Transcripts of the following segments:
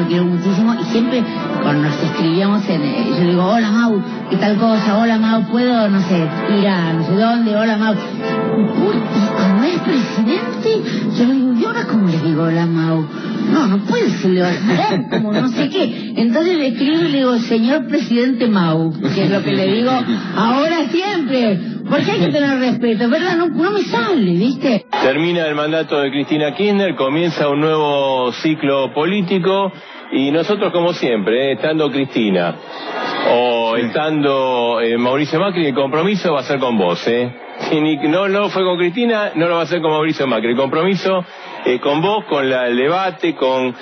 lo quiero muchísimo, y siempre cuando nos escribíamos yo le digo, hola Mau, ¿qué tal cosa? Hola Mau, ¿puedo, no sé, ir a no sé dónde? Hola Mau. Uy, y como es presidente, yo le digo, ¿y ahora cómo le digo hola Mau? No puede ser, le va a dar como no sé qué. Entonces le escribo y le digo, señor presidente Mau, que es lo que le digo ahora siempre, porque hay que tener respeto, ¿verdad? No me sale, ¿viste? Termina el mandato de Cristina Kirchner, comienza un nuevo ciclo político y nosotros como siempre, estando Cristina o estando Mauricio Macri, el compromiso va a ser con vos, Si no fue con Cristina, no lo va a hacer con Mauricio Macri. El compromiso con vos, con el debate, con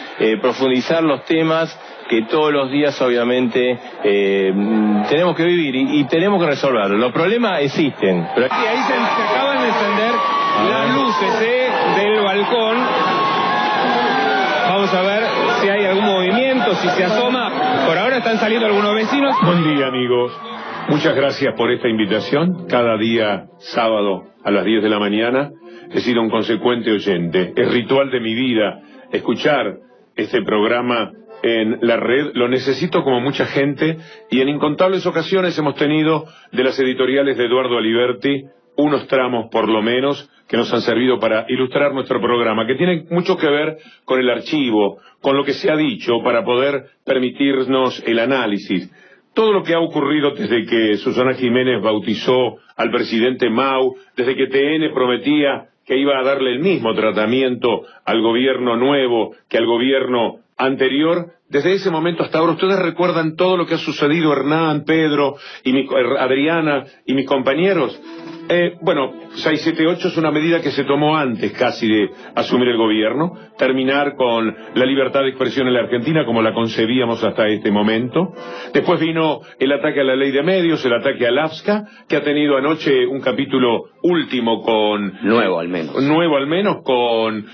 profundizar los temas que todos los días obviamente tenemos que vivir y tenemos que resolverlos. Los problemas existen. Pero y ahí se acaban de encender las luces del balcón. Vamos a ver si hay algún movimiento, si se asoma. Por ahora están saliendo algunos vecinos. Buen día, amigos. Muchas gracias por esta invitación. Cada día sábado a las 10 de la mañana he sido un consecuente oyente. Es ritual de mi vida escuchar este programa en la red. Lo necesito como mucha gente y en incontables ocasiones hemos tenido de las editoriales de Eduardo Aliberti unos tramos por lo menos que nos han servido para ilustrar nuestro programa, que tiene mucho que ver con el archivo, con lo que se ha dicho para poder permitirnos el análisis. Todo lo que ha ocurrido desde que Susana Jiménez bautizó al presidente Mau, desde que TN prometía que iba a darle el mismo tratamiento al gobierno nuevo que al gobierno anterior, desde ese momento hasta ahora, ustedes recuerdan todo lo que ha sucedido, Hernán, Pedro, Adriana y mis compañeros. Bueno, 678 es una medida que se tomó antes casi de asumir el gobierno, terminar con la libertad de expresión en la Argentina como la concebíamos hasta este momento. Después vino el ataque a la ley de medios, el ataque al AFSCA, que ha tenido anoche un capítulo último con... Nuevo al menos, con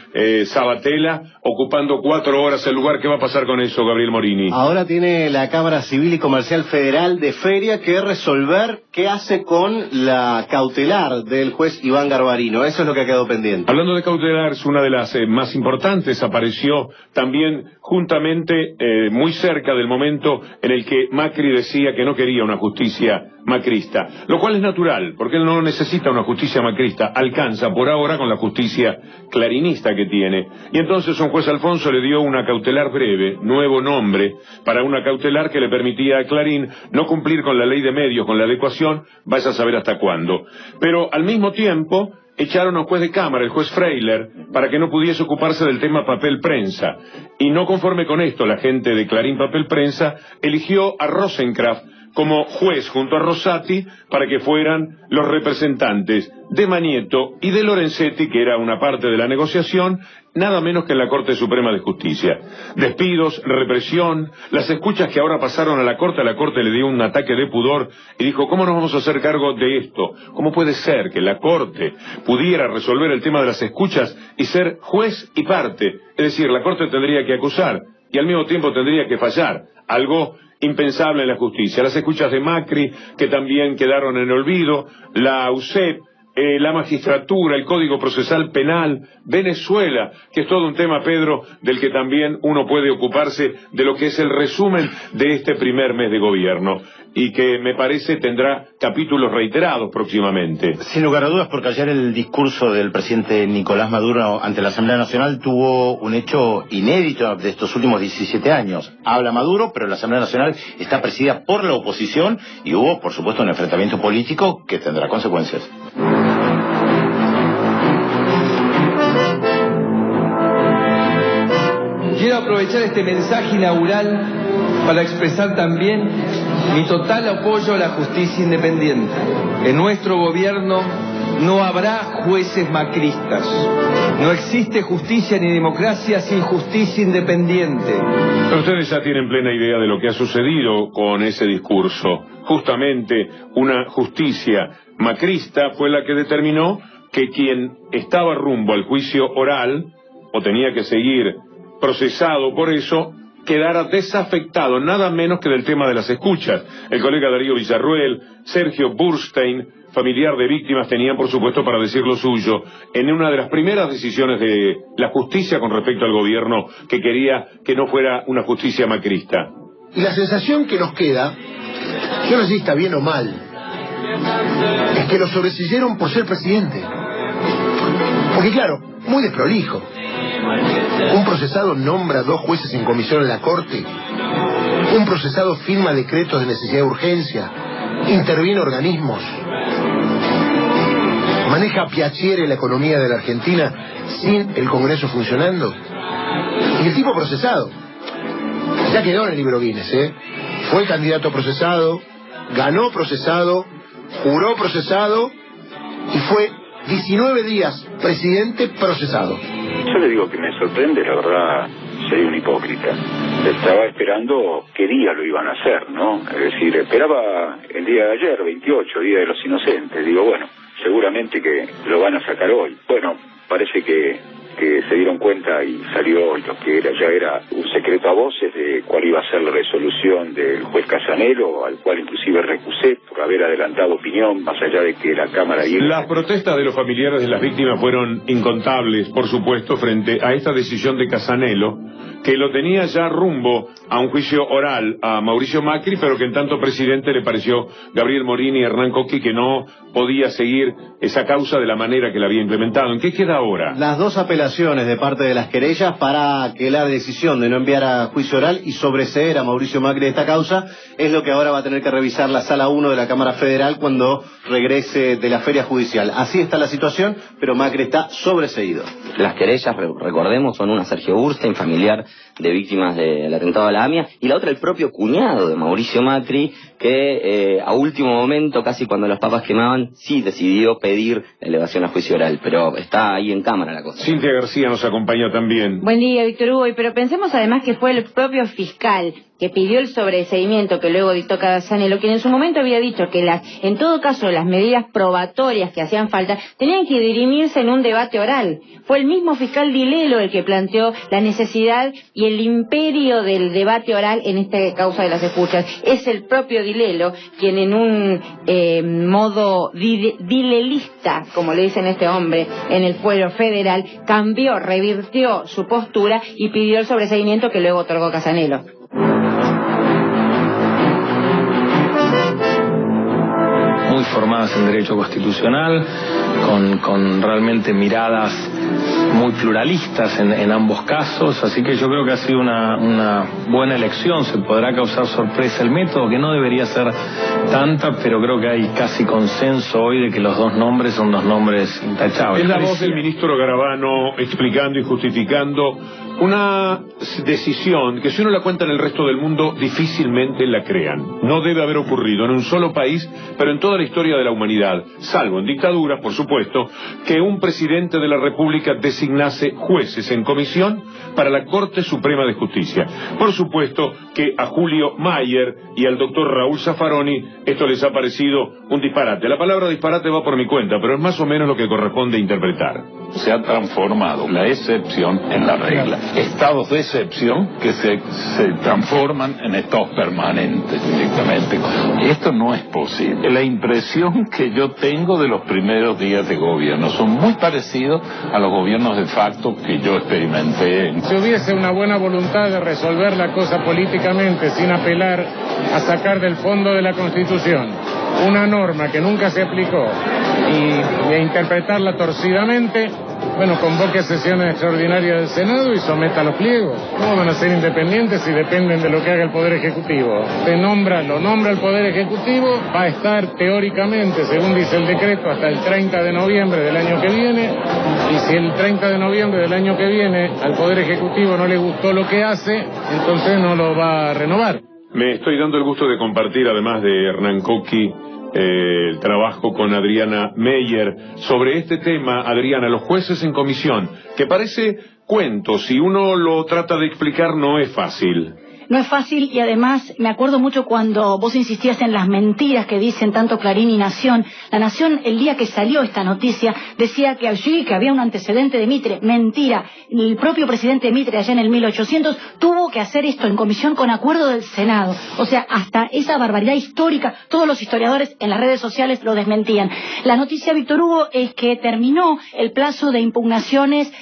Sabatella ocupando 4 horas el lugar. ¿Qué va a pasar con eso, Gabriel Morini? Ahora tiene la Cámara Civil y Comercial Federal de Feria que resolver qué hace con la cautelar del juez Iván Garbarino. Eso es lo que ha quedado pendiente. Hablando de cautelar, es una de las más importantes. Apareció también juntamente muy cerca del momento en el que Macri decía que no quería una justicia macrista, lo cual es natural, porque él no necesita una justicia macrista, alcanza por ahora con la justicia clarinista que tiene. Y entonces un juez Alfonso le dio una cautelar breve, nuevo nombre, para una cautelar que le permitía a Clarín no cumplir con la ley de medios, con la adecuación, vaya a saber hasta cuándo. Pero al mismo tiempo echaron a un juez de cámara, el juez Freiler, para que no pudiese ocuparse del tema papel prensa. Y no conforme con esto, la gente de Clarín Papel Prensa eligió a Rosenkraft como juez junto a Rosati para que fueran los representantes de Manieto y de Lorenzetti, que era una parte de la negociación, nada menos que en la Corte Suprema de Justicia. Despidos, represión, las escuchas que ahora pasaron a la Corte le dio un ataque de pudor y dijo, ¿cómo nos vamos a hacer cargo de esto? ¿Cómo puede ser que la Corte pudiera resolver el tema de las escuchas y ser juez y parte? Es decir, la Corte tendría que acusar y al mismo tiempo tendría que fallar, algo impensable en la justicia. Las escuchas de Macri, que también quedaron en olvido, la UCEP, la magistratura, el Código Procesal Penal, Venezuela, que es todo un tema, Pedro, del que también uno puede ocuparse, de lo que es el resumen de este primer mes de gobierno, y que me parece tendrá capítulos reiterados próximamente. Sin lugar a dudas, porque ayer el discurso del presidente Nicolás Maduro ante la Asamblea Nacional tuvo un hecho inédito de estos últimos 17 años. Habla Maduro, pero la Asamblea Nacional está presidida por la oposición y hubo, por supuesto, un enfrentamiento político que tendrá consecuencias. Quiero aprovechar este mensaje inaugural para expresar también mi total apoyo a la justicia independiente. En nuestro gobierno no habrá jueces macristas. No existe justicia ni democracia sin justicia independiente. Pero ustedes ya tienen plena idea de lo que ha sucedido con ese discurso. Justamente una justicia macrista fue la que determinó que quien estaba rumbo al juicio oral, o tenía que seguir procesado por eso, quedara desafectado nada menos que del tema de las escuchas. El colega Darío Villarruel, Sergio Burstein, familiar de víctimas, tenían por supuesto para decir lo suyo en una de las primeras decisiones de la justicia con respecto al gobierno, que quería que no fuera una justicia macrista. Y la sensación que nos queda, yo no sé si está bien o mal, es que lo sobreseyeron por ser presidente. Porque claro, muy desprolijo. Un procesado nombra 2 jueces en comisión en la corte. Un procesado firma decretos de necesidad de urgencia. Interviene organismos. Maneja a piacere la economía de la Argentina sin el Congreso funcionando. Y el tipo procesado. Ya quedó en el libro Guinness, ¿eh? Fue candidato procesado, ganó procesado, juró procesado y fue 19 días presidente procesado. Yo le digo que me sorprende, la verdad, soy un hipócrita. Estaba esperando qué día lo iban a hacer, ¿no? Es decir, esperaba el día de ayer, 28, Día de los Inocentes. Digo, bueno, seguramente que lo van a sacar hoy. Bueno, parece que se dieron cuenta y salió lo que ya era un secreto a voces de cuál iba a ser la resolución del juez Casanelo, al cual inclusive recusé por haber adelantado opinión, más allá de que la Cámara... Las protestas de los familiares de las víctimas fueron incontables, por supuesto, frente a esta decisión de Casanelo, que lo tenía ya rumbo a un juicio oral a Mauricio Macri, pero que en tanto presidente le pareció Gabriel Morini y Hernán Coqui que no podía seguir esa causa de la manera que la había implementado. ¿En qué queda ahora? Las 2 apelaciones de parte de las querellas para que la decisión de no enviar a juicio oral y sobreseer a Mauricio Macri de esta causa es lo que ahora va a tener que revisar la Sala 1 de la Cámara Federal cuando regrese de la feria judicial. Así está la situación, pero Macri está sobreseído. Las querellas, recordemos, son una Sergio Burstein, familiar de víctimas del atentado a la AMIA, y la otra el propio cuñado de Mauricio Macri, que a último momento, casi cuando los papas quemaban, sí decidió pedir la elevación a juicio oral, pero está ahí en cámara la cosa. Cintia García nos acompaña también. Buen día, Víctor Hugo, pero pensemos además que fue el propio fiscal que pidió el sobreseimiento que luego dictó Casanelo, quien en su momento había dicho que en todo caso las medidas probatorias que hacían falta tenían que dirimirse en un debate oral. Fue el mismo fiscal Dilelo el que planteó la necesidad y el imperio del debate oral en esta causa de las escuchas. Es el propio Dilelo quien en un modo dilelista, como le dicen a este hombre, en el fuero federal, cambió, revirtió su postura y pidió el sobreseimiento que luego otorgó Casanelo. Muy formadas en derecho constitucional, con realmente miradas muy pluralistas en ambos casos, así que yo creo que ha sido una buena elección. Se podrá causar sorpresa el método, que no debería ser tanta, pero creo que hay casi consenso hoy de que los 2 nombres son 2 nombres intachables. Es la voz del ministro Garabano explicando y justificando una decisión que, si uno la cuenta en el resto del mundo, difícilmente la crean. No debe haber ocurrido en un solo país, pero en toda la historia de la humanidad, salvo en dictaduras, por supuesto, que un presidente de la República designase jueces en comisión para la Corte Suprema de Justicia. Por supuesto que a Julio Mayer y al doctor Raúl Zaffaroni esto les ha parecido un disparate. La palabra disparate va por mi cuenta, pero es más o menos lo que corresponde interpretar. Se ha transformado la excepción en la regla. Estados de excepción que se transforman en estados permanentes directamente. Esto no es posible. La impresión que yo tengo de los primeros días de gobierno son muy parecidos a los gobiernos de facto que yo experimenté. Si hubiese una buena voluntad de resolver la cosa políticamente sin apelar a sacar del fondo de la Constitución una norma que nunca se aplicó y interpretarla torcidamente, bueno, convoque sesiones extraordinarias del Senado y someta los pliegos. ¿Cómo van a ser independientes si dependen de lo que haga el Poder Ejecutivo? Lo nombra el Poder Ejecutivo, va a estar teóricamente, según dice el decreto, hasta el 30 de noviembre del año que viene, y si el 30 de noviembre del año que viene al Poder Ejecutivo no le gustó lo que hace, entonces no lo va a renovar. Me estoy dando el gusto de compartir, además de Hernán Coqui, el trabajo con Adriana Meyer sobre este tema. Adriana, los jueces en comisión, que parece cuento, si uno lo trata de explicar no es fácil. No es fácil y además me acuerdo mucho cuando vos insistías en las mentiras que dicen tanto Clarín y Nación. La Nación, el día que salió esta noticia, decía que allí que había un antecedente de Mitre. Mentira. El propio presidente Mitre allá en el 1800 tuvo que hacer esto en comisión con acuerdo del Senado. O sea, hasta esa barbaridad histórica, todos los historiadores en las redes sociales lo desmentían. La noticia, Víctor Hugo, es que terminó el plazo de impugnaciones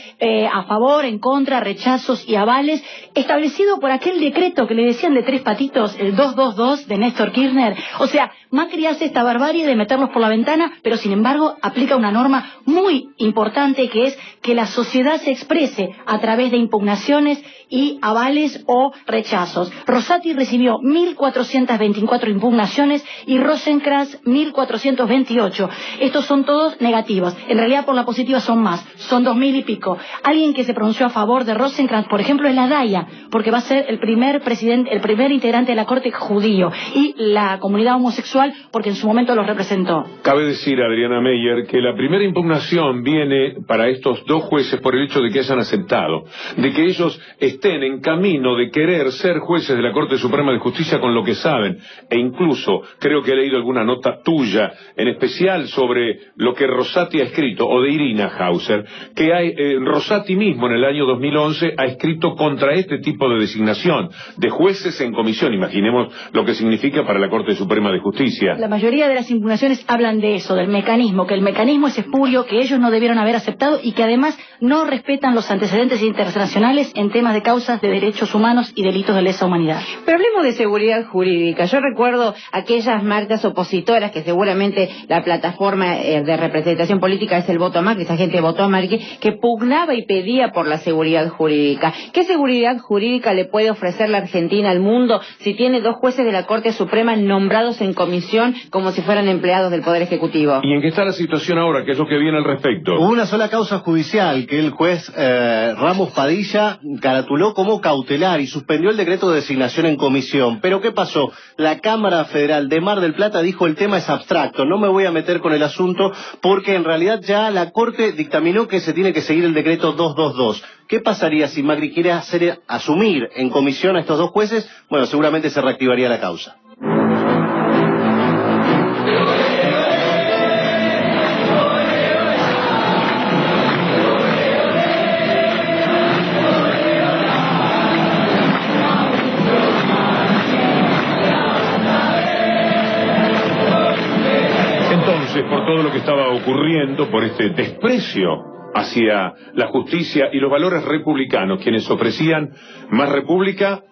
a favor, en contra, rechazos y avales establecido por aquel decreto que le decían de tres patitos, el 222 de Néstor Kirchner. O sea, Macri hace esta barbarie de meterlos por la ventana, pero sin embargo aplica una norma muy importante, que es que la sociedad se exprese a través de impugnaciones y avales o rechazos. Rosati recibió 1.424 impugnaciones y Rosenkrantz 1.428. Estos son todos negativos. En realidad por la positiva son más, son 2.000 y pico. Alguien que se pronunció a favor de Rosenkrantz, por ejemplo, es la Daya, porque va a ser el primer presidente, el primer integrante de la corte judío, y la comunidad homosexual, porque en su momento los representó. Cabe decir, Adriana Meyer, que la primera impugnación viene para estos dos jueces por el hecho de que hayan aceptado, de que ellos estén en camino de querer ser jueces de la Corte Suprema de Justicia con lo que saben, e incluso creo que he leído alguna nota tuya, en especial sobre lo que Rosati ha escrito, o de Irina Hauser, que Rosati mismo en el año 2011 ha escrito contra este tipo de designación de jueces en comisión. Imaginemos lo que significa para la Corte Suprema de Justicia. La mayoría de las impugnaciones hablan de eso, del mecanismo, que el mecanismo es espurio, que ellos no debieron haber aceptado y que además no respetan los antecedentes internacionales en temas de causas de derechos humanos y delitos de lesa humanidad. Pero hablemos de seguridad jurídica. Yo recuerdo aquellas marchas opositoras que seguramente la plataforma de representación política es el voto a Macri, esa gente votó a Macri, que pugnaba y pedía por la seguridad jurídica. ¿Qué seguridad jurídica le puede ofrecer la Argentina al mundo si tiene dos jueces de la Corte Suprema nombrados en comisión como si fueran empleados del Poder Ejecutivo? ¿Y en qué está la situación ahora? ¿Qué es lo que viene al respecto? Hubo una sola causa judicial que el juez Ramos Padilla caratuló como cautelar y suspendió el decreto de designación en comisión. ¿Pero qué pasó? La Cámara Federal de Mar del Plata dijo el tema es abstracto, no me voy a meter con el asunto porque en realidad ya la Corte dictaminó que se tiene que seguir el decreto 222. ¿Qué pasaría si Macri quiere asumir en comisión a estos dos jueces? Bueno, seguramente se reactivaría la causa. Por todo lo que estaba ocurriendo, por este desprecio hacia la justicia y los valores republicanos, quienes ofrecían más república,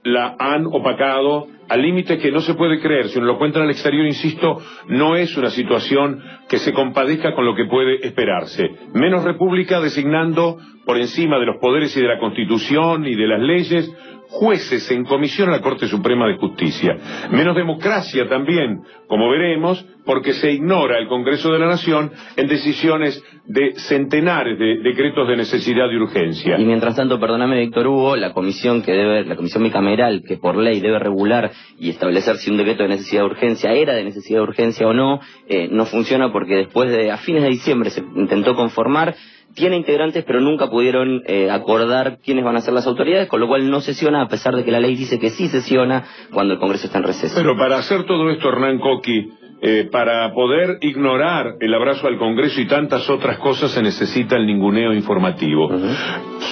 la han opacado al límite que no se puede creer. Si uno lo cuenta al exterior, insisto, no es una situación que se compadezca con lo que puede esperarse. Menos república designando por encima de los poderes y de la Constitución y de las leyes jueces en comisión a la Corte Suprema de Justicia. Menos democracia también, como veremos, porque se ignora el Congreso de la Nación en decisiones de centenares de decretos de necesidad y urgencia. Y mientras tanto, perdóname, Víctor Hugo, la comisión bicameral que por ley debe regular y establecer si un decreto de necesidad de urgencia era de necesidad de urgencia o no, no funciona porque después a fines de diciembre se intentó conformar. Tiene integrantes, pero nunca pudieron acordar quiénes van a ser las autoridades, con lo cual no sesiona, a pesar de que la ley dice que sí sesiona cuando el Congreso está en receso. Pero para hacer todo esto, Hernán Coqui, para poder ignorar el abrazo al Congreso y tantas otras cosas se necesita el ninguneo informativo.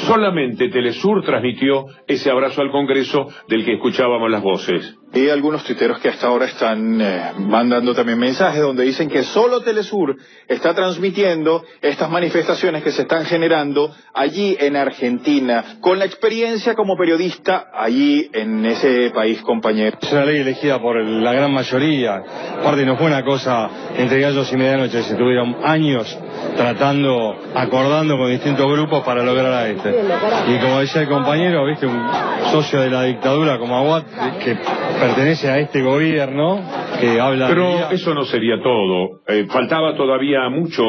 Solamente Telesur transmitió ese abrazo al Congreso del que escuchábamos las voces. Y algunos tuiteros que hasta ahora están mandando también mensajes donde dicen que solo Telesur está transmitiendo estas manifestaciones que se están generando allí en Argentina, con la experiencia como periodista allí en ese país, compañero. Es una ley elegida por la gran mayoría. Aparte no fue una cosa entre gallos y medianoche, se tuvieron años tratando, acordando con distintos grupos para lograr a este. Y como decía el compañero, viste, un socio de la dictadura como Aguad, que pertenece a este gobierno, que habla... Pero eso no sería todo. Faltaba todavía mucho,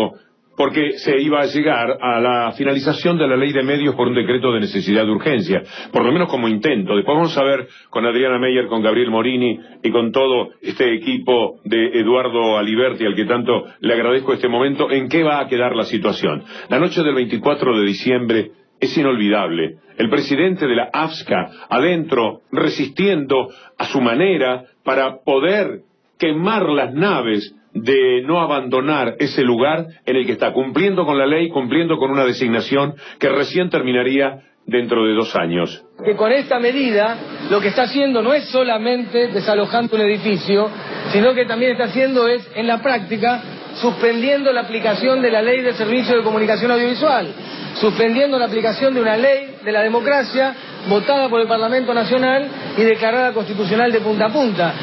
porque se iba a llegar a la finalización de la ley de medios por un decreto de necesidad de urgencia, por lo menos como intento. Después vamos a ver con Adriana Meyer, con Gabriel Morini y con todo este equipo de Eduardo Aliberti, al que tanto le agradezco este momento, en qué va a quedar la situación. La noche del 24 de diciembre es inolvidable. El presidente de la AFSCA, adentro, resistiendo a su manera para poder quemar las naves de no abandonar ese lugar en el que está, cumpliendo con la ley, cumpliendo con una designación que recién terminaría dentro de 2 años. Que con esta medida lo que está haciendo no es solamente desalojando un edificio, sino que también está haciendo es, en la práctica, suspendiendo la aplicación de la Ley de Servicio de Comunicación Audiovisual, suspendiendo la aplicación de una ley de la democracia votada por el Parlamento Nacional y declarada constitucional de punta a punta.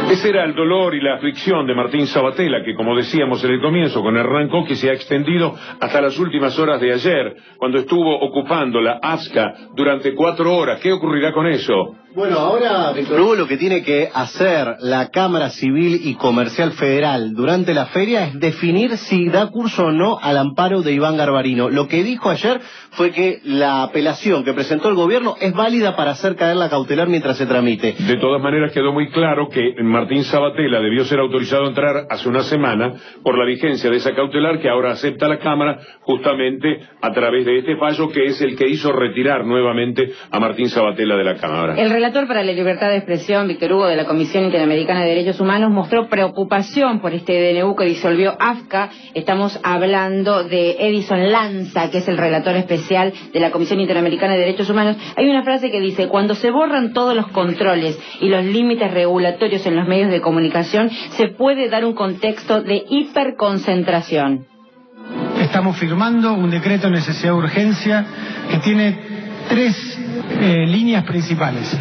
Ese era el dolor y la aflicción de Martín Sabatella, que como decíamos en el comienzo con Hernán Coqui se ha extendido hasta las últimas horas de ayer, cuando estuvo ocupando la AFSCA durante 4 horas. ¿Qué ocurrirá con eso? Bueno, ahora, Víctor Hugo, lo que tiene que hacer la Cámara Civil y Comercial Federal durante la feria es definir si da curso o no al amparo de Iván Garbarino. Lo que dijo ayer fue que la apelación que presentó el gobierno es válida para hacer caer la cautelar mientras se tramite. De todas maneras quedó muy claro que Martín Sabatella debió ser autorizado a entrar hace una semana por la vigencia de esa cautelar que ahora acepta la Cámara justamente a través de este fallo que es el que hizo retirar nuevamente a Martín Sabatella de la Cámara. El relator para la libertad de expresión, Víctor Hugo, de la Comisión Interamericana de Derechos Humanos, mostró preocupación por este DNU que disolvió AFSCA. Estamos hablando de Edison Lanza, que es el relator especial de la Comisión Interamericana de Derechos Humanos. Hay una frase que dice: cuando se borran todos los controles y los límites regulatorios en los medios de comunicación, se puede dar un contexto de hiperconcentración. Estamos firmando un decreto de necesidad de urgencia que tiene 3 líneas principales.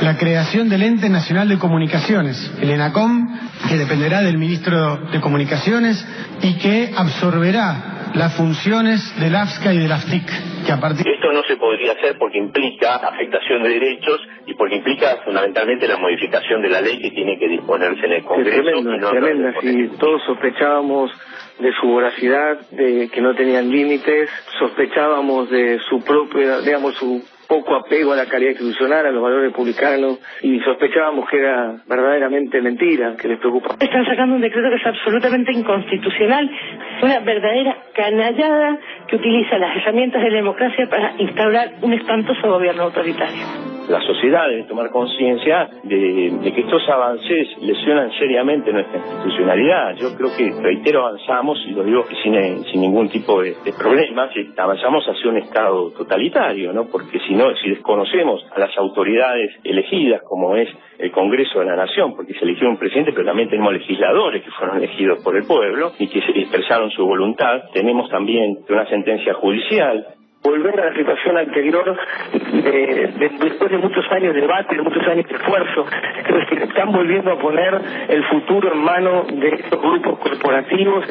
La creación del Ente Nacional de Comunicaciones, el ENACOM, que dependerá del ministro de Comunicaciones y que absorberá las funciones del AFSCA y del AFTIC. Esto no se podría hacer porque implica afectación de derechos y porque implica fundamentalmente la modificación de la ley que tiene que disponerse en el Congreso. Es tremenda, si todos sospechábamos de su voracidad, de que no tenían límites, sospechábamos de su propia, digamos, su poco apego a la calidad institucional, a los valores republicanos, y sospechábamos que era verdaderamente mentira, que les preocupaba. Están sacando un decreto que es absolutamente inconstitucional, una verdadera canallada que utiliza las herramientas de la democracia para instaurar un espantoso gobierno autoritario. La sociedad debe tomar conciencia de que estos avances lesionan seriamente nuestra institucionalidad. Yo creo que, reitero, avanzamos, y lo digo sin ningún tipo de problema, avanzamos hacia un Estado totalitario, ¿no? Porque si desconocemos a las autoridades elegidas, como es el Congreso de la Nación, porque se eligió un presidente, pero también tenemos legisladores que fueron elegidos por el pueblo y que se expresaron su voluntad, tenemos también una sentencia judicial. Volver a la situación anterior, después de muchos años de debate, de muchos años de esfuerzo, creo que están volviendo a poner el futuro en manos de estos grupos corporativos.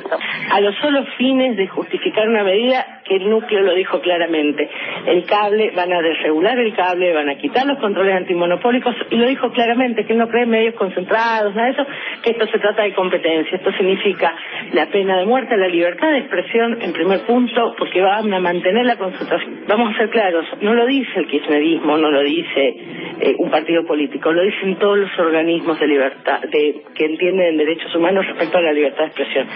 A los solos fines de justificar una medida que el núcleo lo dijo claramente. El cable, van a desregular el cable, van a quitar los controles antimonopólicos, y lo dijo claramente, que él no cree en medios concentrados, nada de eso, que esto se trata de competencia. Esto significa la pena de muerte, la libertad de expresión, en primer punto, porque van a mantener la concentración. Vamos a ser claros, no lo dice el kirchnerismo, no lo dice un partido político, lo dicen todos los organismos de libertad, que entienden derechos humanos respecto a la libertad de expresión.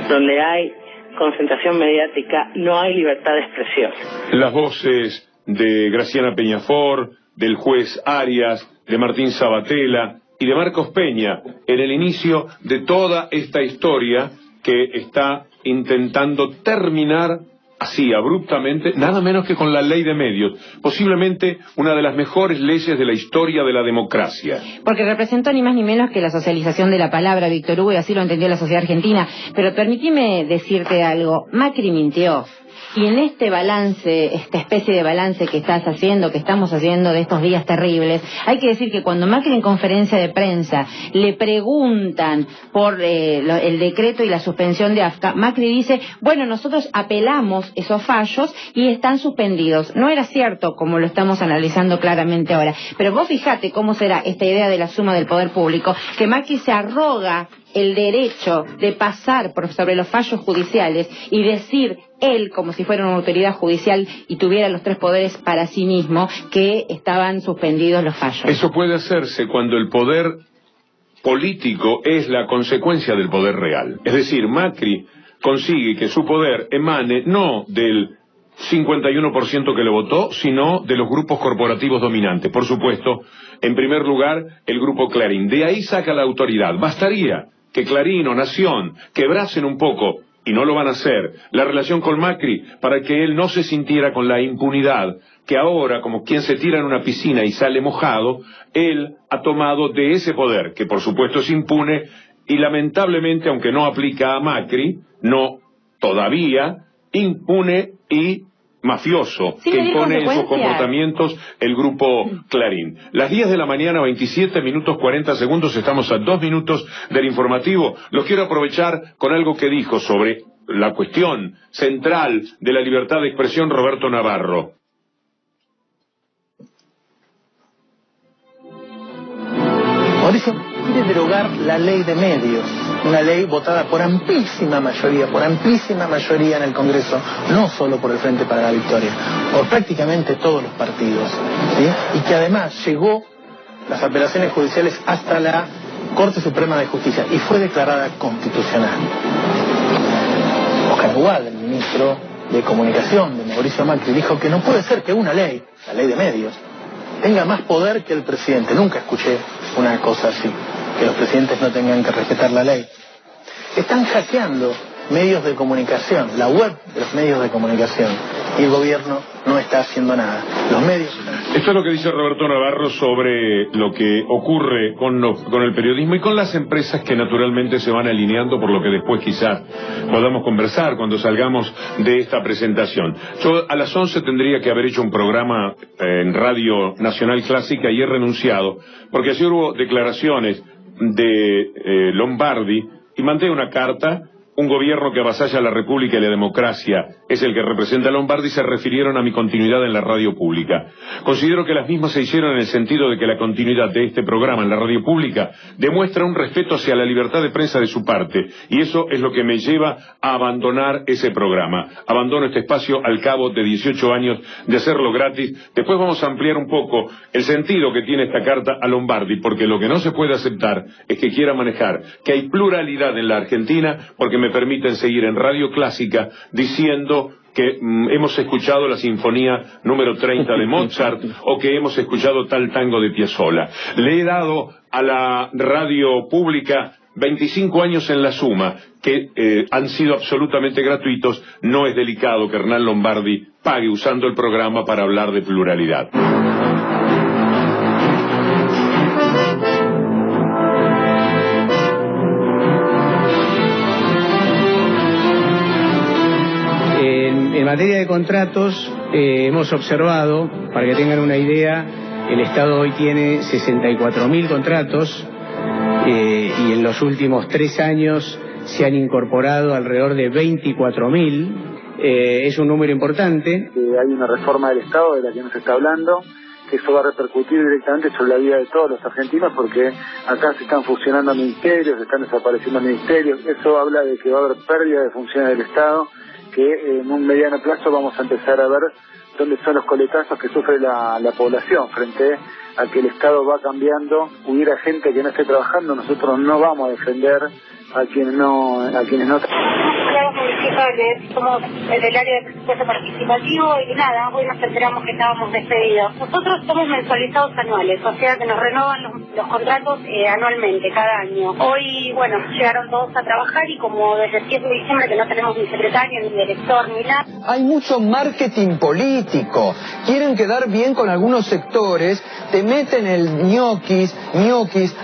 Donde hay concentración mediática, no hay libertad de expresión. Las voces de Graciana Peñafort, del juez Arias, de Martín Sabatella y de Marcos Peña en el inicio de toda esta historia que está intentando terminar así, abruptamente, nada menos que con la ley de medios, posiblemente una de las mejores leyes de la historia de la democracia. Porque representó ni más ni menos que la socialización de la palabra, Víctor Hugo, y así lo entendió la sociedad argentina. Pero permitime decirte algo, Macri mintió. Y en este balance, esta especie de balance que estás haciendo, que estamos haciendo de estos días terribles, hay que decir que cuando Macri en conferencia de prensa le preguntan por el decreto y la suspensión de AFSCA, Macri dice, bueno, nosotros apelamos esos fallos y están suspendidos. No era cierto, como lo estamos analizando claramente ahora. Pero vos fijate cómo será esta idea de la suma del poder público, que Macri se arroga el derecho de pasar por sobre los fallos judiciales y decir él, como si fuera una autoridad judicial y tuviera los 3 poderes para sí mismo, que estaban suspendidos los fallos. Eso puede hacerse cuando el poder político es la consecuencia del poder real. Es decir, Macri consigue que su poder emane no del 51% que lo votó, sino de los grupos corporativos dominantes. Por supuesto, en primer lugar, el grupo Clarín. De ahí saca la autoridad. Bastaría que Clarín o Nación quebrasen un poco, y no lo van a hacer, la relación con Macri para que él no se sintiera con la impunidad que ahora, como quien se tira en una piscina y sale mojado, él ha tomado de ese poder, que por supuesto es impune, y lamentablemente, aunque no aplica a Macri, no todavía impune y mafioso, que impone en sus comportamientos el grupo Clarín. Las 10 de la mañana, 27 minutos 40 segundos, estamos a 2 minutos del informativo. Lo quiero aprovechar con algo que dijo sobre la cuestión central de la libertad de expresión Roberto Navarro. Mauricio quiere derogar la ley de medios, una ley votada por amplísima mayoría en el Congreso, no solo por el Frente para la Victoria, por prácticamente todos los partidos, ¿sí? Y que además llegó las apelaciones judiciales hasta la Corte Suprema de Justicia y fue declarada constitucional. Oscar Aguad, el ministro de Comunicación de Mauricio Macri, dijo que no puede ser que una ley, la ley de medios, tenga más poder que el presidente. Nunca escuché una cosa así, que los presidentes no tengan que respetar la ley. Están hackeando medios de comunicación, la web de los medios de comunicación, y el gobierno no está haciendo nada. Los medios... Esto es lo que dice Roberto Navarro sobre lo que ocurre con el periodismo y con las empresas que naturalmente se van alineando, por lo que después quizás podamos conversar cuando salgamos de esta presentación. Yo a las 11 tendría que haber hecho un programa en Radio Nacional Clásica y he renunciado, porque ayer hubo declaraciones de Lombardi y mandé una carta. Un gobierno que avasalla a la República y la democracia es el que representa a Lombardi, se refirieron a mi continuidad en la radio pública. Considero que las mismas se hicieron en el sentido de que la continuidad de este programa en la radio pública demuestra un respeto hacia la libertad de prensa de su parte, y eso es lo que me lleva a abandonar ese programa. Abandono este espacio al cabo de 18 años de hacerlo gratis. Después vamos a ampliar un poco el sentido que tiene esta carta a Lombardi, porque lo que no se puede aceptar es que quiera manejar que hay pluralidad en la Argentina, porque me permiten seguir en Radio Clásica diciendo que hemos escuchado la sinfonía número 30 de Mozart o que hemos escuchado tal tango de Piazzolla. Le he dado a la radio pública 25 años en la suma, que han sido absolutamente gratuitos. No es delicado que Hernán Lombardi pague usando el programa para hablar de pluralidad. En materia de contratos, hemos observado, para que tengan una idea, el Estado hoy tiene 64.000 contratos y en los últimos 3 años se han incorporado alrededor de 24.000. Es un número importante. Hay una reforma del Estado de la que nos está hablando, que eso va a repercutir directamente sobre la vida de todos los argentinos, porque acá se están fusionando ministerios, se están desapareciendo ministerios. Eso habla de que va a haber pérdida de funciones del Estado, que en un mediano plazo vamos a empezar a ver dónde son los coletazos que sufre la población frente a que el Estado va cambiando. Hubiera gente que no esté trabajando, nosotros no vamos a defender a quienes no municipales, somos del área de presupuesto participativo y nada, hoy nos enteramos que estábamos despedidos. Nosotros somos mensualizados anuales, o sea que nos renovan los contratos anualmente, cada año. Hoy, bueno, llegaron todos a trabajar y como desde el 7 de diciembre que no tenemos ni secretario, ni director, ni nada. Hay mucho marketing político, quieren quedar bien con algunos sectores, te meten el ñoquis,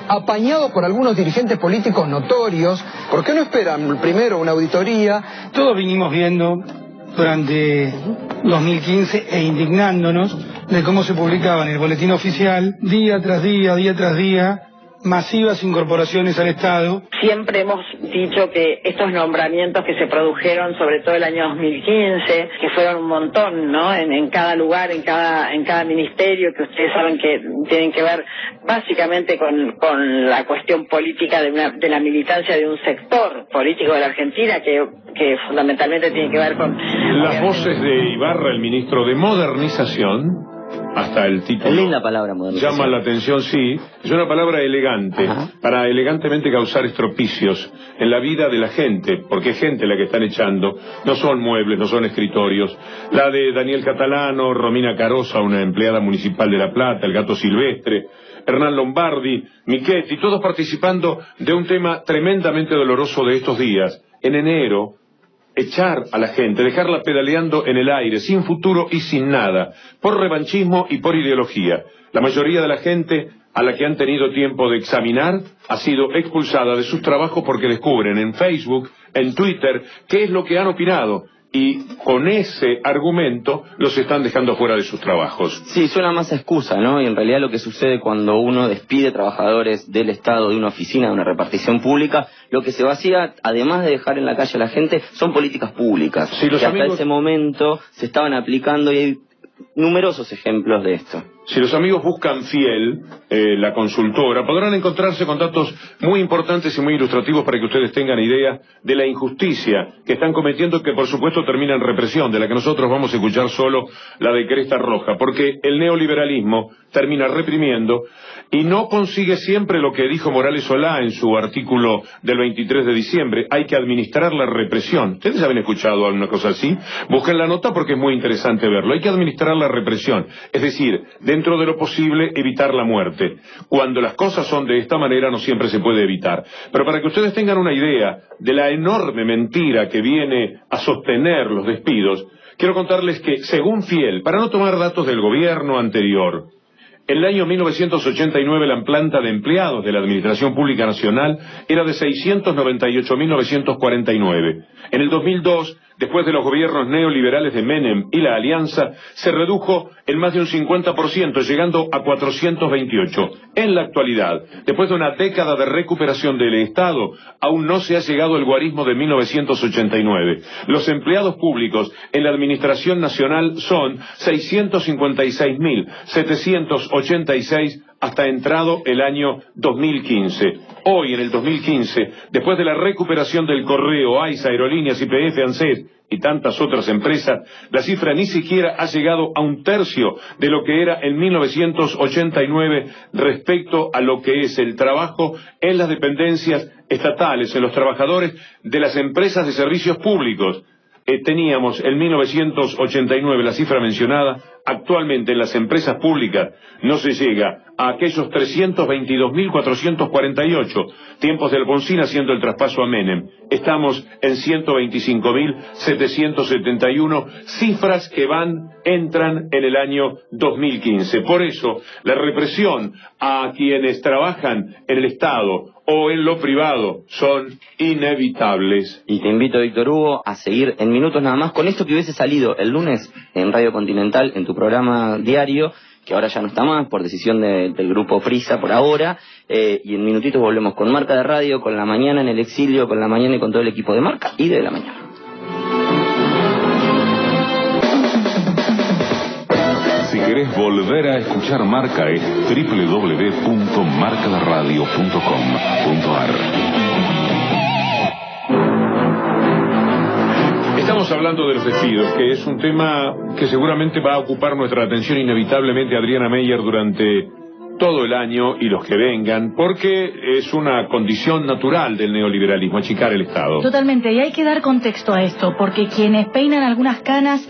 apañado por algunos dirigentes políticos notorios. ¿Por qué no esperan primero una auditoría? Todos vinimos viendo durante 2015 e indignándonos de cómo se publicaba en el boletín oficial, día tras día, masivas incorporaciones al Estado. Siempre hemos dicho que estos nombramientos que se produjeron, sobre todo el año 2015, que fueron un montón, ¿no? En cada lugar, en cada ministerio, que ustedes saben que tienen que ver básicamente con la cuestión política de la militancia de un sector político de la Argentina que fundamentalmente tiene que ver con... Las voces de Ibarra, el ministro de Modernización, hasta el título. Es linda palabra, modernización. Llama la atención, sí. Es una palabra elegante, para elegantemente causar estropicios en la vida de la gente, porque es gente la que están echando, no son muebles, no son escritorios. La de Daniel Catalano, Romina Carosa, una empleada municipal de La Plata, el gato silvestre, Hernán Lombardi, Michetti, todos participando de un tema tremendamente doloroso de estos días. En enero, echar a la gente, dejarla pedaleando en el aire, sin futuro y sin nada, por revanchismo y por ideología. La mayoría de la gente a la que han tenido tiempo de examinar ha sido expulsada de sus trabajos porque descubren en Facebook, en Twitter, qué es lo que han opinado. Y con ese argumento los están dejando fuera de sus trabajos. Sí, suena más excusa, ¿no? Y en realidad lo que sucede cuando uno despide trabajadores del Estado, de una oficina, de una repartición pública, lo que se vacía, además de dejar en la calle a la gente, son políticas públicas. Sí, que hasta ese momento se estaban aplicando y hay numerosos ejemplos de esto. Si los amigos buscan Fiel, la consultora, podrán encontrarse con datos muy importantes y muy ilustrativos para que ustedes tengan idea de la injusticia que están cometiendo, que por supuesto termina en represión, de la que nosotros vamos a escuchar solo la de cresta roja, porque el neoliberalismo termina reprimiendo y no consigue siempre lo que dijo Morales Solá en su artículo del 23 de diciembre, hay que administrar la represión. ¿Ustedes habían escuchado alguna cosa así? Busquen la nota porque es muy interesante verlo. Hay que administrar la represión, es decir, dentro de lo posible, evitar la muerte. Cuando las cosas son de esta manera, no siempre se puede evitar. Pero para que ustedes tengan una idea de la enorme mentira que viene a sostener los despidos, quiero contarles que, según Fiel, para no tomar datos del gobierno anterior, en el año 1989 la planta de empleados de la Administración Pública Nacional era de 698.949. En el 2002, después de los gobiernos neoliberales de Menem y la Alianza, se redujo en más de un 50%, llegando a 428. En la actualidad, después de una década de recuperación del Estado, aún no se ha llegado al guarismo de 1989. Los empleados públicos en la Administración Nacional son 656.786 hasta entrado el año 2015. Hoy, en el 2015, después de la recuperación del Correo, AISA, Aerolíneas, YPF, ANSES y tantas otras empresas, la cifra ni siquiera ha llegado a un tercio de lo que era en 1989 respecto a lo que es el trabajo en las dependencias estatales, en los trabajadores de las empresas de servicios públicos. Teníamos en 1989 la cifra mencionada, actualmente en las empresas públicas no se llega a aquellos 322.448, tiempos de Alfonsín haciendo el traspaso a Menem. Estamos en 125.771, cifras que entran en el año 2015. Por eso, la represión a quienes trabajan en el Estado o en lo privado son inevitables. Y te invito, Víctor Hugo, a seguir en minutos nada más con esto que hubiese salido el lunes en Radio Continental, en tu programa diario, que ahora ya no está más por decisión del grupo Prisa por ahora, y en minutitos volvemos con Marca de Radio, con La Mañana en el exilio, con La Mañana y con todo el equipo de Marca y de La Mañana. Si querés volver a escuchar Marca es www.marcalaradio.com.ar. Estamos hablando de los despidos, que es un tema que seguramente va a ocupar nuestra atención inevitablemente, Adriana Meyer, durante todo el año y los que vengan, porque es una condición natural del neoliberalismo, achicar el Estado. Totalmente, y hay que dar contexto a esto, porque quienes peinan algunas canas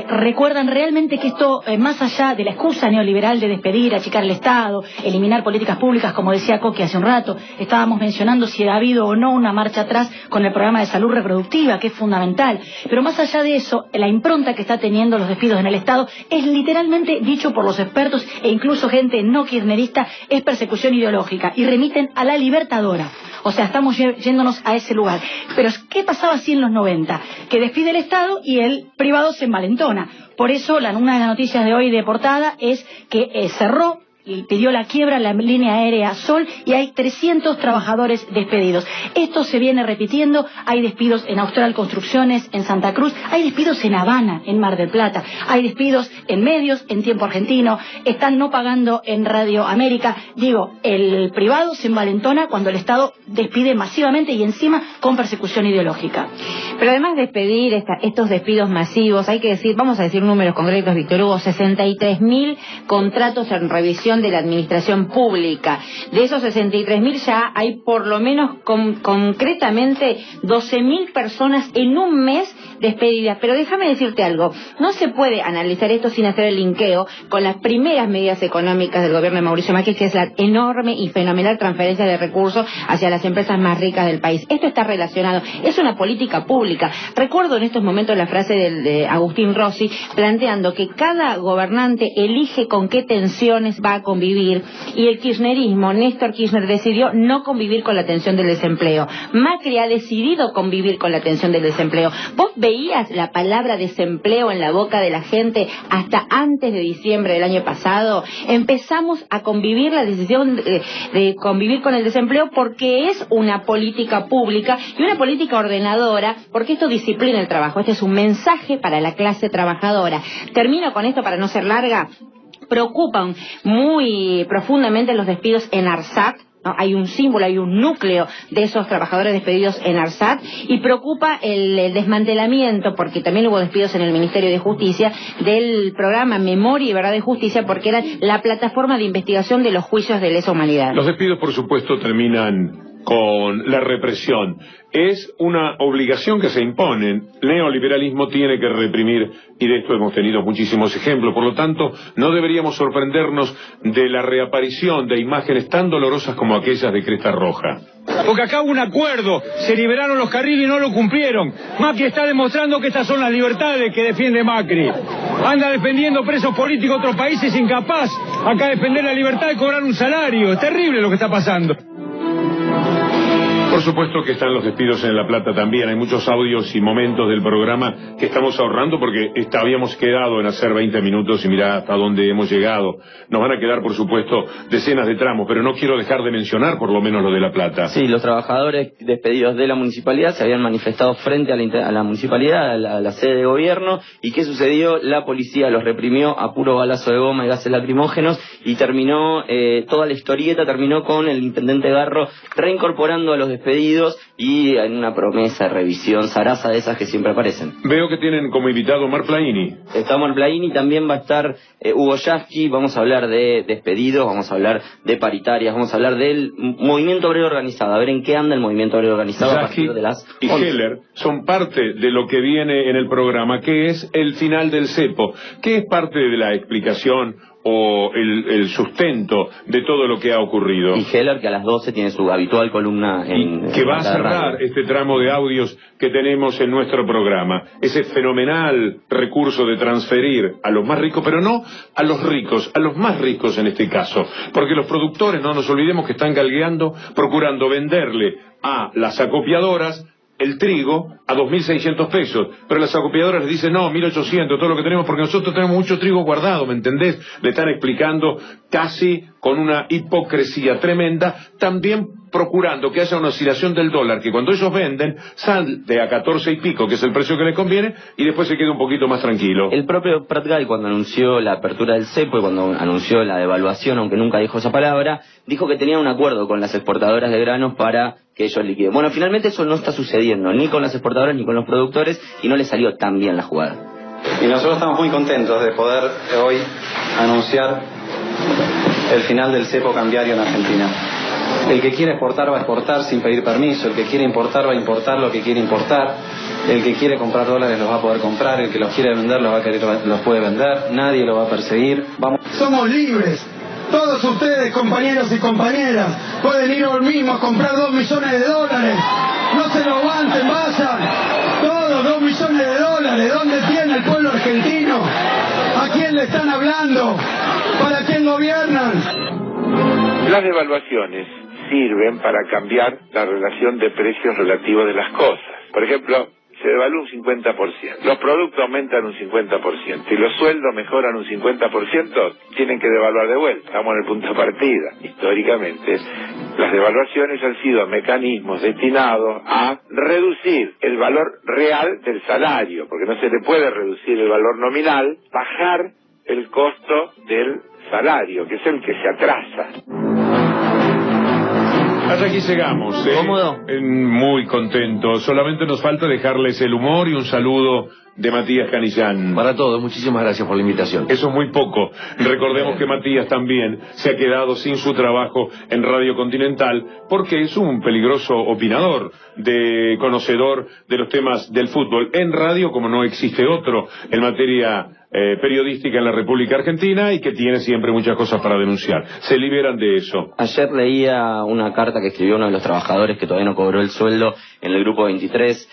recuerdan realmente que esto, más allá de la excusa neoliberal de despedir, achicar el Estado, eliminar políticas públicas, como decía Coqui hace un rato, estábamos mencionando si ha habido o no una marcha atrás con el programa de salud reproductiva, que es fundamental, pero más allá de eso, la impronta que está teniendo los despidos en el Estado es literalmente, dicho por los expertos e incluso gente no kirchnerista, es persecución ideológica y remiten a la Libertadora. O sea, estamos yéndonos a ese lugar. Pero ¿qué pasaba así en los 90? Que despide el Estado y el privado se envalentona. Por eso, una de las noticias de hoy de portada es que cerró pidió la quiebra la línea aérea Sol y hay 300 trabajadores despedidos. Esto se viene repitiendo, hay despidos en Austral Construcciones, en Santa Cruz, hay despidos en Habana, en Mar del Plata, hay despidos en medios, en Tiempo Argentino, están no pagando en Radio América. Digo, el privado se envalentona cuando el Estado despide masivamente y encima con persecución ideológica. Pero además de despedir estos despidos masivos, hay que decir, vamos a decir números concretos, Víctor Hugo, 63.000 contratos en revisión de la administración pública. De esos 63.000 ya hay por lo menos concretamente 12.000 personas en un mes despedidas. Pero déjame decirte algo, no se puede analizar esto sin hacer el linkeo con las primeras medidas económicas del gobierno de Mauricio Macri, que es la enorme y fenomenal transferencia de recursos hacia las empresas más ricas del país. Esto está relacionado, es una política pública. Recuerdo en estos momentos la frase de Agustín Rossi planteando que cada gobernante elige con qué tensiones va a convivir, y el kirchnerismo, Néstor Kirchner, decidió no convivir con la tensión del desempleo. Macri ha decidido convivir con la tensión del desempleo. ¿Vos veías la palabra desempleo en la boca de la gente hasta antes de diciembre del año pasado? Empezamos a convivir la decisión de convivir con el desempleo porque es una política pública y una política ordenadora, porque esto disciplina el trabajo. Este es un mensaje para la clase trabajadora. Termino con esto para no ser larga. Preocupan muy profundamente los despidos en ARSAT. ¿no? Hay un símbolo, hay un núcleo de esos trabajadores despedidos en ARSAT, y preocupa el desmantelamiento, porque también hubo despidos en el Ministerio de Justicia, del programa Memoria y Verdad de Justicia, porque era la plataforma de investigación de los juicios de lesa humanidad. Los despidos, por supuesto, terminan con la represión. Es una obligación que se impone. El neoliberalismo tiene que reprimir, y de esto hemos tenido muchísimos ejemplos. Por lo tanto, no deberíamos sorprendernos de la reaparición de imágenes tan dolorosas como aquellas de Cresta Roja. Porque acá hubo un acuerdo, se liberaron los carriles y no lo cumplieron. Macri está demostrando que estas son las libertades que defiende Macri. Anda defendiendo presos políticos de otros países, incapaz acá de defender la libertad de cobrar un salario. Es terrible lo que está pasando. Por supuesto que están los despidos en La Plata también. Hay muchos audios y momentos del programa que estamos ahorrando porque habíamos quedado en hacer 20 minutos y mirá hasta dónde hemos llegado. Nos van a quedar, por supuesto, decenas de tramos, pero no quiero dejar de mencionar por lo menos lo de La Plata. Sí, los trabajadores despedidos de la municipalidad se habían manifestado frente a la municipalidad, a la sede de gobierno. ¿Y qué sucedió? La policía los reprimió a puro balazo de goma y gases lacrimógenos, y terminó, toda la historieta terminó con el intendente Garro reincorporando a los despedidos y en una promesa de revisión zaraza de esas que siempre aparecen. Veo que tienen como invitado Omar Plaini. Está Omar Plaini, también va a estar Hugo Yasky. Vamos a hablar de despedidos, vamos a hablar de paritarias, vamos a hablar del movimiento obrero organizado, a ver en qué anda el movimiento obrero organizado. Yasky a partir de las y Heller son parte de lo que viene en el programa, que es el final del cepo, que es parte de la explicación o el sustento de todo lo que ha ocurrido. Y Heller, que a las 12 tiene su habitual columna que va a cerrar este tramo de audios que tenemos en nuestro programa. Ese fenomenal recurso de transferir a los más ricos, pero no a los ricos, a los más ricos en este caso. Porque los productores, no nos olvidemos que están galgueando, procurando venderle a las acopiadoras el trigo a 2.600 pesos, pero las acopiadoras les dicen no, 1.800, todo lo que tenemos, porque nosotros tenemos mucho trigo guardado, ¿me entendés? Le están explicando casi con una hipocresía tremenda, también procurando que haya una oscilación del dólar, que cuando ellos venden sale a 14 y pico, que es el precio que les conviene, y después se queda un poquito más tranquilo. El propio Pratgay, cuando anunció la apertura del cepo y cuando anunció la devaluación, aunque nunca dijo esa palabra, dijo que tenía un acuerdo con las exportadoras de granos para que ellos liquiden. Bueno, finalmente eso no está sucediendo, ni con las exportadoras ni con los productores, y no les salió tan bien la jugada. Y nosotros estamos muy contentos de poder hoy anunciar el final del cepo cambiario en Argentina. El que quiere exportar va a exportar sin pedir permiso, el que quiere importar va a importar lo que quiere importar, el que quiere comprar dólares los va a poder comprar, el que los quiere vender los puede vender, nadie lo va a perseguir. Somos libres. Todos ustedes, compañeros y compañeras, pueden ir hoy mismo a comprar 2 millones de dólares. No se lo aguanten, vayan. Todos 2 millones de dólares. ¿Dónde tiene el pueblo argentino? ¿A quién le están hablando? ¿Para quién gobiernan? Las devaluaciones sirven para cambiar la relación de precios relativos de las cosas. Por ejemplo, se devalúa un 50%, los productos aumentan un 50% y los sueldos mejoran un 50%, tienen que devaluar de vuelta. Estamos en el punto de partida. Históricamente, las devaluaciones han sido mecanismos destinados a reducir el valor real del salario, porque no se le puede reducir el valor nominal, bajar el costo del salario, que es el que se atrasa. Hasta aquí llegamos. ¿Cómodo? Muy contento. Solamente nos falta dejarles el humor y un saludo de Matías Canillán. Para todos, muchísimas gracias por la invitación. Eso es muy poco. Recordemos que Matías también se ha quedado sin su trabajo en Radio Continental porque es un peligroso opinador, conocedor de los temas del fútbol en radio como no existe otro en materia periodística en la República Argentina y que tiene siempre muchas cosas para denunciar. Se liberan de eso. Ayer leía una carta que escribió uno de los trabajadores que todavía no cobró el sueldo en el grupo 23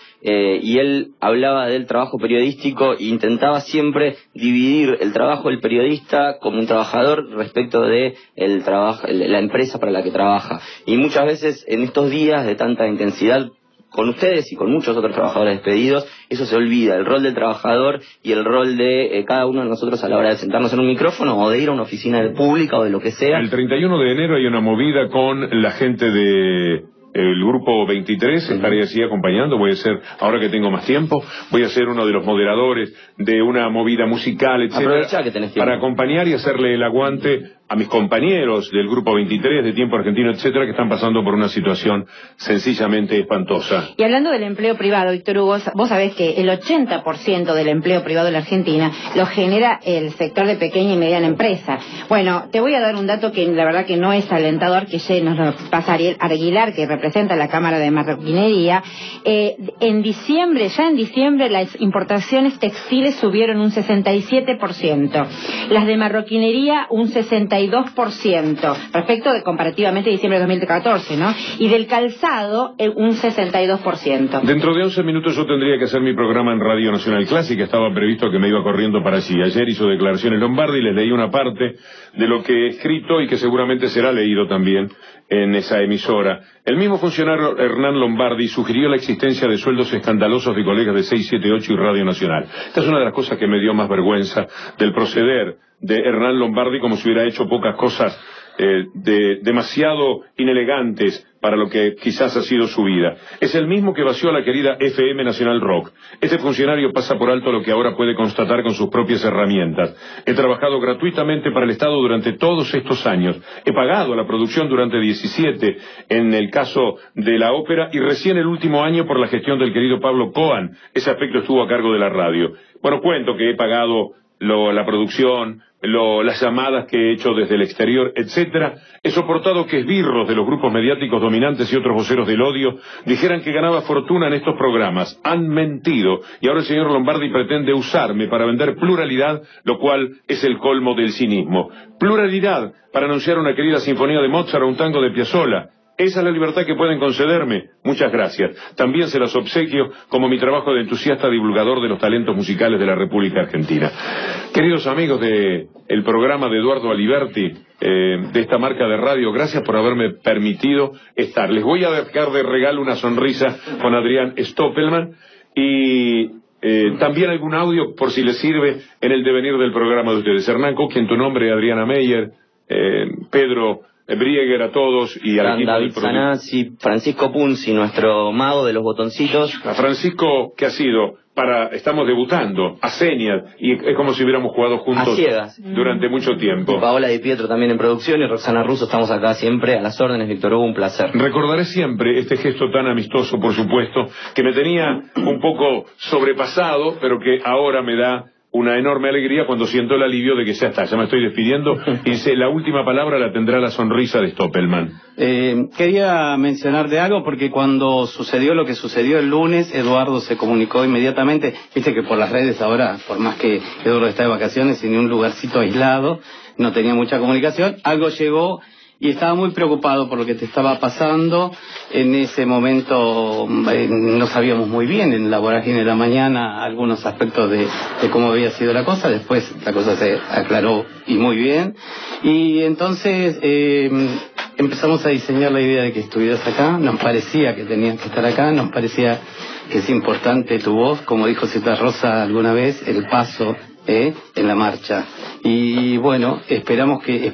y él hablaba del trabajo periodístico e intentaba siempre dividir el trabajo del periodista como un trabajador respecto de la empresa para la que trabaja. Y muchas veces en estos días de tanta intensidad con ustedes y con muchos otros trabajadores despedidos, eso se olvida, el rol del trabajador y el rol de cada uno de nosotros a la hora de sentarnos en un micrófono o de ir a una oficina pública o de lo que sea. El 31 de enero hay una movida con la gente de el grupo 23, estaré así acompañando, voy a ser, ahora que tengo más tiempo, voy a ser uno de los moderadores de una movida musical, etcétera. Aprovecha que tenés tiempo. Para acompañar y hacerle el aguante a mis compañeros del grupo 23, de Tiempo Argentino, etcétera, que están pasando por una situación sencillamente espantosa. Y hablando del empleo privado, Víctor Hugo, vos sabés que el 80% del empleo privado en la Argentina lo genera el sector de pequeña y mediana empresa. Bueno, te voy a dar un dato que la verdad que no es alentador, que ya nos lo pasa Ariel Aguilar, que representa la Cámara de Marroquinería. Ya en diciembre, las importaciones textiles subieron un 67%, las de marroquinería un 62%, respecto de comparativamente diciembre de 2014, ¿no? Y del calzado un 62%. Dentro de 11 minutos yo tendría que hacer mi programa en Radio Nacional Clásica, estaba previsto que me iba corriendo para allí. Ayer hizo declaraciones Lombardi, les leí una parte de lo que he escrito y que seguramente será leído también en esa emisora. El mismo funcionario Hernán Lombardi sugirió la existencia de sueldos escandalosos de colegas de 678 y Radio Nacional. Esta es una de las cosas que me dio más vergüenza del proceder de Hernán Lombardi, como si hubiera hecho pocas cosas demasiado inelegantes para lo que quizás ha sido su vida. Es el mismo que vació a la querida FM Nacional Rock. Este funcionario pasa por alto lo que ahora puede constatar con sus propias herramientas. He trabajado gratuitamente para el Estado durante todos estos años. He pagado la producción durante 17 en el caso de la ópera y recién el último año por la gestión del querido Pablo Coan. Ese aspecto estuvo a cargo de la radio. Bueno, cuento que he pagado la producción, las llamadas que he hecho desde el exterior, etcétera. He soportado que esbirros de los grupos mediáticos dominantes y otros voceros del odio dijeran que ganaba fortuna en estos programas. Han mentido y ahora el señor Lombardi pretende usarme para vender pluralidad, lo cual es el colmo del cinismo. Pluralidad para anunciar una querida sinfonía de Mozart o un tango de Piazzolla. Esa es la libertad que pueden concederme. Muchas gracias. También se las obsequio como mi trabajo de entusiasta divulgador de los talentos musicales de la República Argentina. Queridos amigos del programa de Eduardo Aliberti, de esta marca de radio, gracias por haberme permitido estar. Les voy a dejar de regalo una sonrisa con Adrián Stoppelman y también algún audio por si les sirve en el devenir del programa de ustedes. Hernán Coqui, en tu nombre, Adriana Meyer, Pedro Brieger, a todos y al equipo David Sanazzi, Francisco Punzi, nuestro mago de los botoncitos. A Francisco, que ha sido estamos debutando a señas y es como si hubiéramos jugado juntos a ciegas durante mucho tiempo. Paola Di Pietro también en producción y Roxana Russo, estamos acá siempre a las órdenes. Víctor Hugo, un placer. Recordaré siempre este gesto tan amistoso, por supuesto, que me tenía un poco sobrepasado, pero que ahora me da una enorme alegría cuando siento el alivio de que ya está, ya me estoy despidiendo y dice, la última palabra la tendrá la sonrisa de Stoppelman. Quería mencionarte algo porque cuando sucedió lo que sucedió el lunes, Eduardo se comunicó inmediatamente. Viste que por las redes ahora, por más que Eduardo está de vacaciones en un lugarcito aislado, no tenía mucha comunicación, algo llegó y estaba muy preocupado por lo que te estaba pasando. En ese momento no sabíamos muy bien en la vorágine de la mañana algunos aspectos de cómo había sido la cosa. Después la cosa se aclaró y muy bien. Y entonces empezamos a diseñar la idea de que estuvieras acá. Nos parecía que tenías que estar acá, nos parecía que es importante tu voz, como dijo Zeta Rosa alguna vez, el paso en la marcha. Y bueno, esperemos que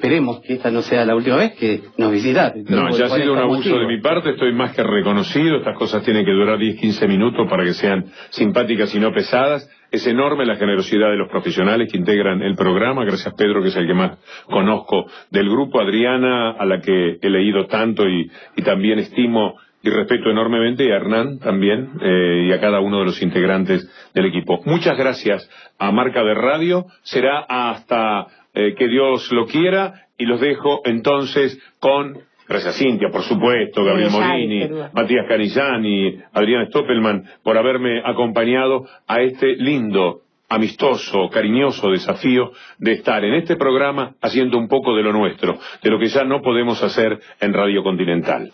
esta no sea la última vez que nos visitaste. No, ya ha sido un abuso de mi parte, estoy más que reconocido. Estas cosas tienen que durar 10-15 minutos para que sean simpáticas y no pesadas. Es enorme la generosidad de los profesionales que integran el programa. Gracias, Pedro, que es el que más conozco del grupo. Adriana, a la que he leído tanto y también estimo y respeto enormemente, y a Hernán también, y a cada uno de los integrantes del equipo. Muchas gracias a Marca de Radio. Será hasta que Dios lo quiera, y los dejo entonces con, gracias a Cintia, por supuesto, Gabriel Morini, Matías Canillani, Adrián Stoppelman, por haberme acompañado a este lindo, amistoso, cariñoso desafío de estar en este programa haciendo un poco de lo nuestro, de lo que ya no podemos hacer en Radio Continental.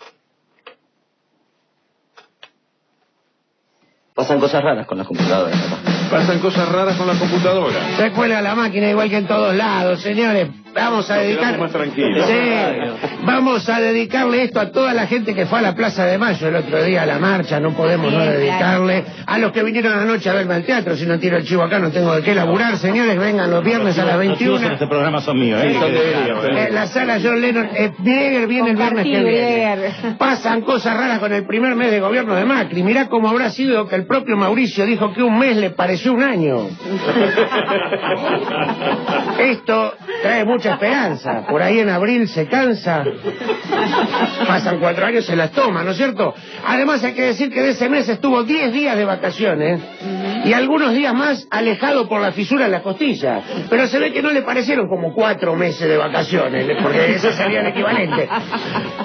Pasan cosas raras con las computadoras, papá. Pasan cosas raras con la computadora. Se cuelga la máquina igual que en todos lados, señores. Vamos a dedicar... más tranquilos. Sí, vamos a dedicarle esto a toda la gente que fue a la Plaza de Mayo el otro día a la marcha. No podemos no dedicarle. A los que vinieron anoche a verme al teatro. Si no tiro el chivo acá no tengo de qué laburar. Señores, vengan los viernes a las 21. Este programa son míos, La sala John Lennon. Breger viene el viernes que viene. Pasan cosas raras con el primer mes de gobierno de Macri. Mirá cómo habrá sido que el propio Mauricio dijo que un mes le pareció un año. Esto trae mucha esperanza. Por ahí en abril se cansa. Pasan 4 años, se las toma, ¿no es cierto? Además hay que decir que de ese mes estuvo 10 días de vacaciones y algunos días más alejado por la fisura en la costilla. Pero se ve que no le parecieron como 4 meses de vacaciones, porque ese sería el equivalente.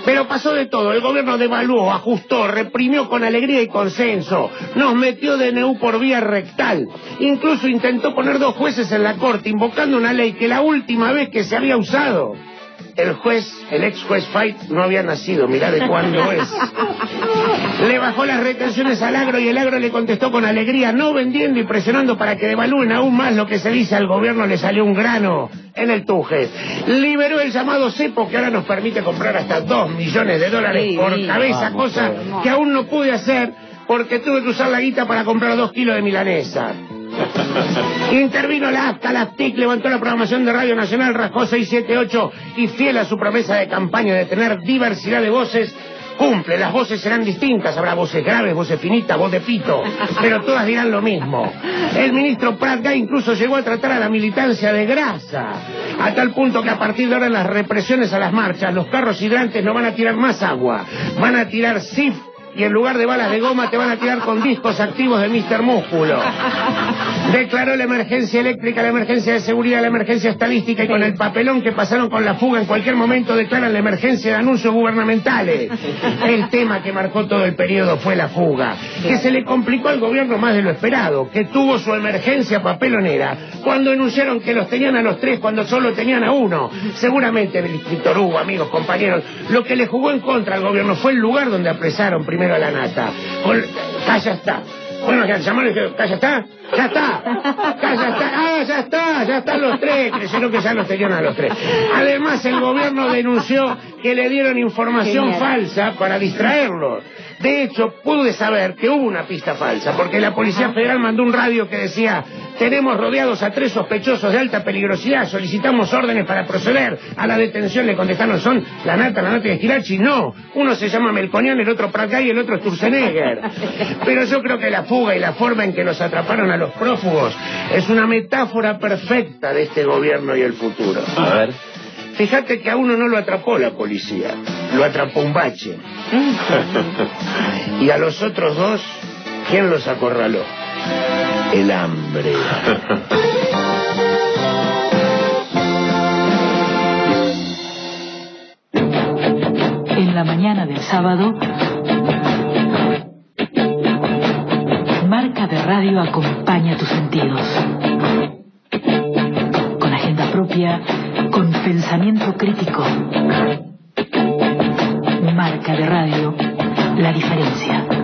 Pero pasó de todo. El gobierno devaluó, ajustó, reprimió con alegría y consenso. Nos metió DNU por vía rectal. Incluso intentó poner 2 jueces en la corte, invocando una ley que la última vez que se había usado, el ex juez Fait no había nacido. Mirá de cuándo es. Le bajó las retenciones al agro y el agro le contestó con alegría, no vendiendo y presionando para que devalúen aún más lo que se dice. Al gobierno le salió un grano en el tuje. Liberó el llamado cepo, que ahora nos permite comprar hasta $2 millones por cabeza, cosa que aún no pude hacer porque tuve que usar la guita para comprar 2 kilos de milanesa. Intervino la AFTA, la TIC, levantó la programación de Radio Nacional, rascó 678 y fiel a su promesa de campaña de tener diversidad de voces, cumple. Las voces serán distintas, habrá voces graves, voces finitas, voz de pito, pero todas dirán lo mismo. El ministro Prat Gay incluso llegó a tratar a la militancia de grasa, a tal punto que a partir de ahora en las represiones a las marchas, los carros hidrantes no van a tirar más agua, van a tirar SIF, y en lugar de balas de goma te van a tirar con discos activos de Mr. Músculo. Declaró la emergencia eléctrica, la emergencia de seguridad, la emergencia estadística, y con el papelón que pasaron con la fuga en cualquier momento declaran la emergencia de anuncios gubernamentales. El tema que marcó todo el periodo fue la fuga, que se le complicó al gobierno más de lo esperado, que tuvo su emergencia papelonera cuando anunciaron que los tenían a los 3 cuando solo tenían a 1. Seguramente, Víctor Hugo, amigos, compañeros, lo que le jugó en contra al gobierno fue el lugar donde apresaron primero a la nata. Ya está. Bueno, que llamaron y dijeron, ¿ya está? ¡Ya está! Ya están los 3, creyeron que ya los tenían a los 3. Además, el gobierno denunció que le dieron información falsa para distraerlos. De hecho, pude saber que hubo una pista falsa, porque la Policía Federal mandó un radio que decía: tenemos rodeados a 3 sospechosos de alta peligrosidad, solicitamos órdenes para proceder a la detención. Le contestaron, son la nata y Esquilachi. No, uno se llama Melconian, el otro Prat Gay y el otro Sturzenegger. Pero yo creo que la fuga y la forma en que los atraparon a los prófugos es una metáfora perfecta de este gobierno y el futuro. A ver. Fíjate que a uno no lo atrapó la policía, lo atrapó un bache. Y a los otros 2, ¿quién los acorraló? El hambre. En la mañana del sábado, Marca de Radio acompaña tus sentidos. Con agenda propia, con pensamiento crítico. Marca de Radio, la diferencia.